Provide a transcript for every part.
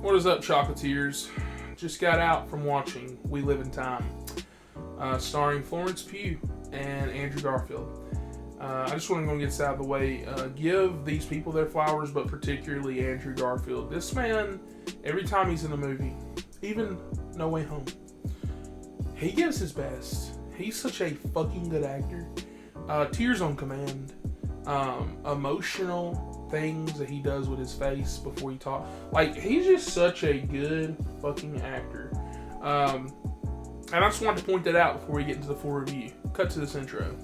What is up, chocolatiers? Just got out from watching We Live in Time, starring Florence Pugh and Andrew Garfield. I just want to go and get this out of the way. Give these people their flowers, but particularly Andrew Garfield. This man, every time he's in a movie, even No Way Home, he gives his best. He's such a fucking good actor. Tears on command. Emotional things that he does with his face before he talks. Like, he's just such a good fucking actor. And I just wanted to point that out before we get into the full review. Cut to this intro.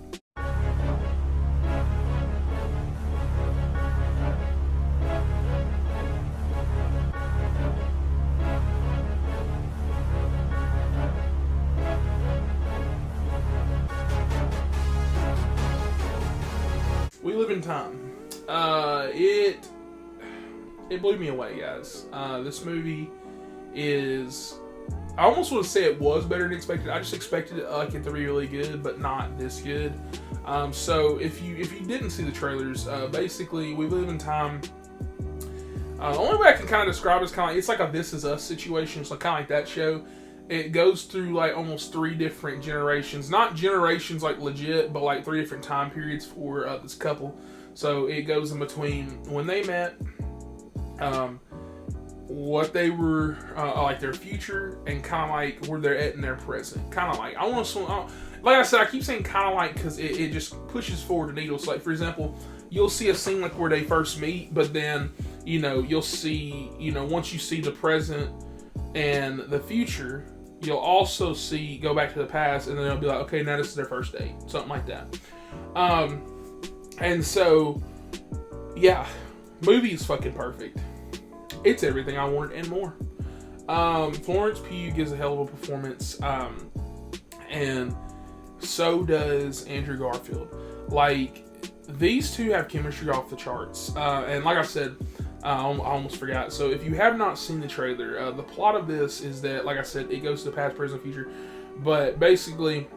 We Live in Time. It blew me away, guys. This movie is, I almost want to say it was better than expected. I just expected it to be really good, but not this good. So if you didn't see the trailers, basically We Live in Time. The only way I can kind of describe it is kind of like, it's like a This Is Us situation. It's like kind of like that show. It goes through like almost 3 different generations. Not generations like legit, but like 3 different time periods for this couple. So it goes in between when they met, what they were, like their future, and kind of like where they're at in their present. Kind of like, like I said, I keep saying kind of like because it just pushes forward the needle. So like, for example, you'll see a scene like where they first meet, but then, you'll see, once you see the present and the future, you'll also see, go back to the past, and then it'll be like, okay, now this is their first date. Something like that. And so, yeah, movie is fucking perfect. It's everything I wanted and more. Florence Pugh gives a hell of a performance, and so does Andrew Garfield. Like, these two have chemistry off the charts. And like I said, I almost forgot. So if you have not seen the trailer, the plot of this is that, like I said, it goes to the past, present, future. But basically,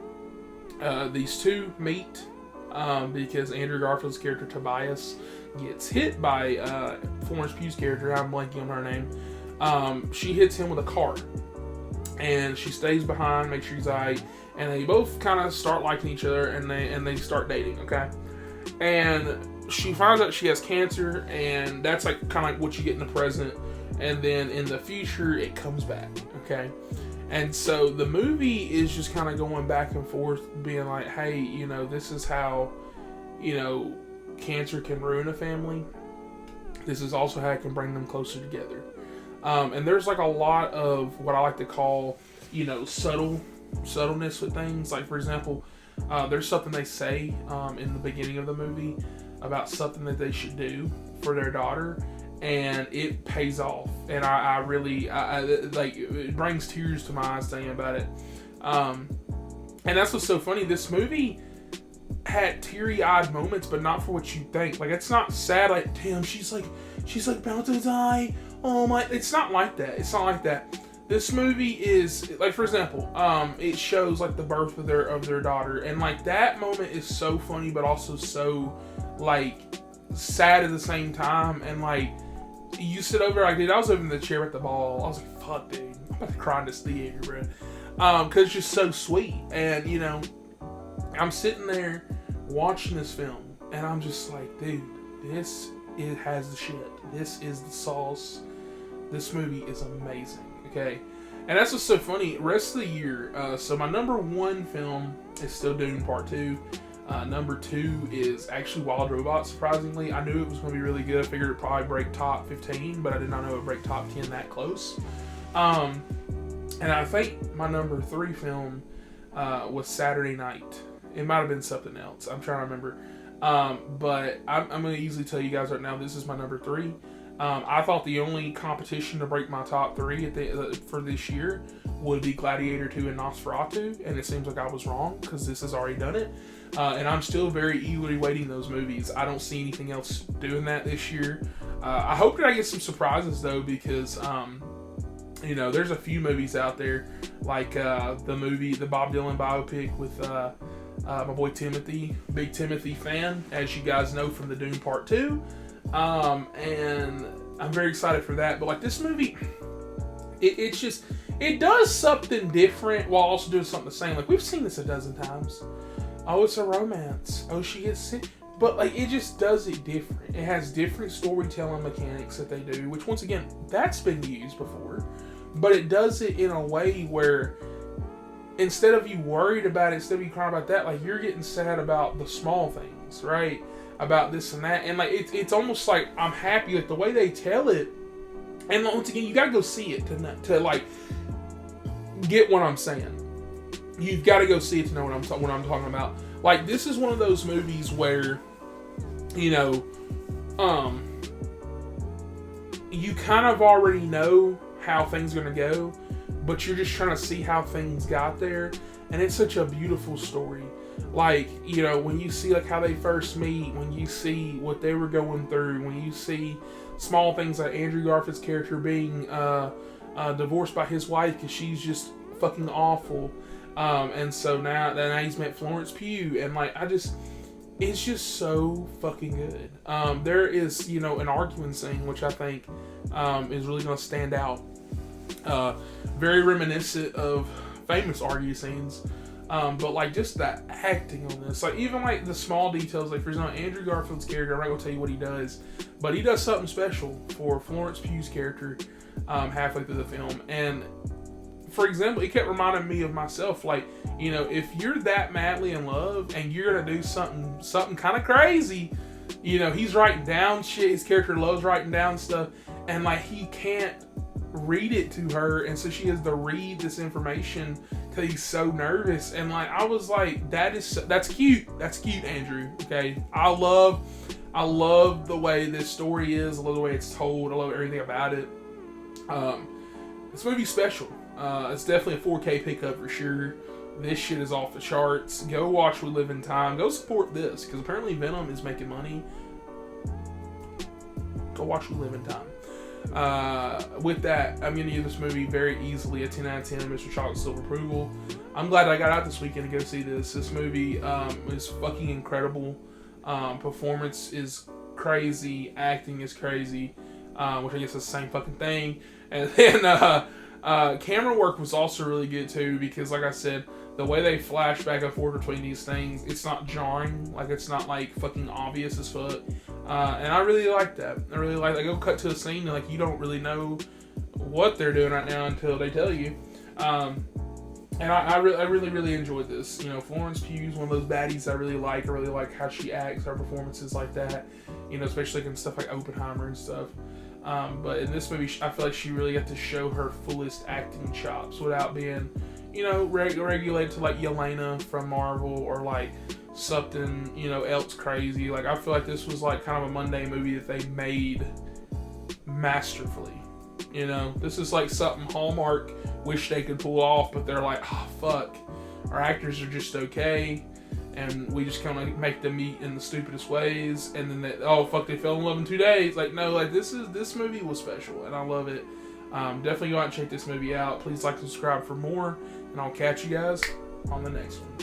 these two meet because Andrew Garfield's character Tobias gets hit by Florence Pugh's character. I'm blanking on her name. She hits him with a car, and she stays behind, makes sure he's alright, and they both kind of start liking each other, and they start dating. Okay, and she finds out she has cancer, and that's like kind of like what you get in the present, and then in the future it comes back. Okay, and so the movie is just kind of going back and forth, being like, hey, this is how, cancer can ruin a family. This is also how it can bring them closer together. And there's like a lot of what I like to call, subtleness with things. Like, for example, there's something they say in the beginning of the movie about something that they should do for their daughter, and it pays off. And I really like, it brings tears to my eyes thinking about it. And that's what's so funny. This movie had teary-eyed moments, but not for what you think. Like, it's not sad. Like, damn, she's like about to die. Oh my! It's not like that. It's not like that. This movie is like, for example, it shows like the birth of their daughter, and like that moment is so funny, but also so like sad at the same time. And like, you sit over, like, dude, I was over in the chair at the ball. I was like, fuck, dude, I'm about to cry in this theater, bro. Because it's just so sweet. And I'm sitting there watching this film, and I'm just like, dude, it has the shit. This is the sauce. This movie is amazing. Okay, and that's what's so funny. Rest of the year, so my number 1 film is still Dune Part 2. Number 2 is actually Wild Robot. Surprisingly, I knew it was going to be really good. I figured it'd probably break top 15, but I did not know it would break top 10 that close. And I think my number 3 film was Saturday Night. It might have been something else. I'm trying to remember. But I'm going to easily tell you guys right now, this is my number 3. I thought the only competition to break my top 3 for this year would be Gladiator 2 and Nosferatu, and it seems like I was wrong, because this has already done it. And I'm still very eagerly waiting those movies. I don't see anything else doing that this year. I hope that I get some surprises, though, because there's a few movies out there, like the Bob Dylan biopic with my boy Timothy, big Timothy fan, as you guys know from the Dune Part 2. And I'm very excited for that. But like this movie, it does something different while also doing something the same. Like we've seen this a dozen times. Oh, it's a romance. Oh, she gets sick. But like it just does it different. It has different storytelling mechanics that they do, which once again, that's been used before. But it does it in a way where instead of you worried about it, instead of you crying about that, like you're getting sad about the small things, right? About this and that. And like it's almost like I'm happy like the way they tell it. And once again, you gotta go see it to like get what I'm saying. You've got to go see it to know what I'm talking about. Like this is one of those movies where, you know, you kind of already know how things are gonna go, but you're just trying to see how things got there, and it's such a beautiful story. Like, you know, when you see like how they first meet, when you see what they were going through, when you see small things like Andrew Garfield's character being divorced by his wife because she's just fucking awful, and so now he's met Florence Pugh, and like it's just so fucking good. There is, you know, an arguing scene which I think is really going to stand out. Very reminiscent of famous argue scenes. But like just that acting on this, like even like the small details, like for example, Andrew Garfield's character, I'm not gonna tell you what he does, but he does something special for Florence Pugh's character halfway through the film. And for example, it kept reminding me of myself, like, you know, if you're that madly in love and you're gonna do something kind of crazy, you know, he's writing down shit, his character loves writing down stuff, and like he can't read it to her, and so she has to read this information because he's so nervous. And like I was like, that's cute, Andrew. Okay, I love the way this story is, I love the way it's told, I love everything about it. This movie's special. It's definitely a 4K pickup for sure. This shit is off the charts. Go watch We Live in Time. Go support this because apparently Venom is making money. Go watch We Live in Time. With that, I'm going to give this movie very easily a 10 out of 10 Mr. Chocolate Silver approval. I'm glad I got out this weekend to go see this. This movie is fucking incredible. Performance is crazy. Acting is crazy. Which I guess is the same fucking thing. And then camera work was also really good too, because like I said, the way they flash back and forth between these things, it's not jarring. Like it's not like fucking obvious as fuck. And I really like that. I really like that. Go cut to a scene and like you don't really know what they're doing right now until they tell you. And I really enjoyed this. You know, Florence Pugh's one of those baddies I really like. I really like how she acts, her performances like that. You know, especially in stuff like Oppenheimer and stuff. But in this movie, I feel like she really got to show her fullest acting chops without being, you know, regulated to like Yelena from Marvel or like something, you know, else crazy. Like I feel like this was like kind of a Monday movie that they made masterfully. You know, this is like something Hallmark wish they could pull off, but they're like, oh fuck, our actors are just okay, and we just kind of make them meet in the stupidest ways, and then oh fuck, they fell in love in 2 days. Like no, like this movie was special, and I love it. Definitely go out and check this movie out. Please like and subscribe for more, and I'll catch you guys on the next one.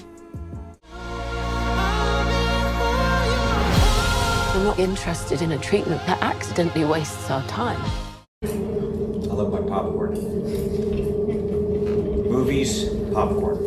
I'm not interested in a treatment that accidentally wastes our time. I love my popcorn. Movies, popcorn.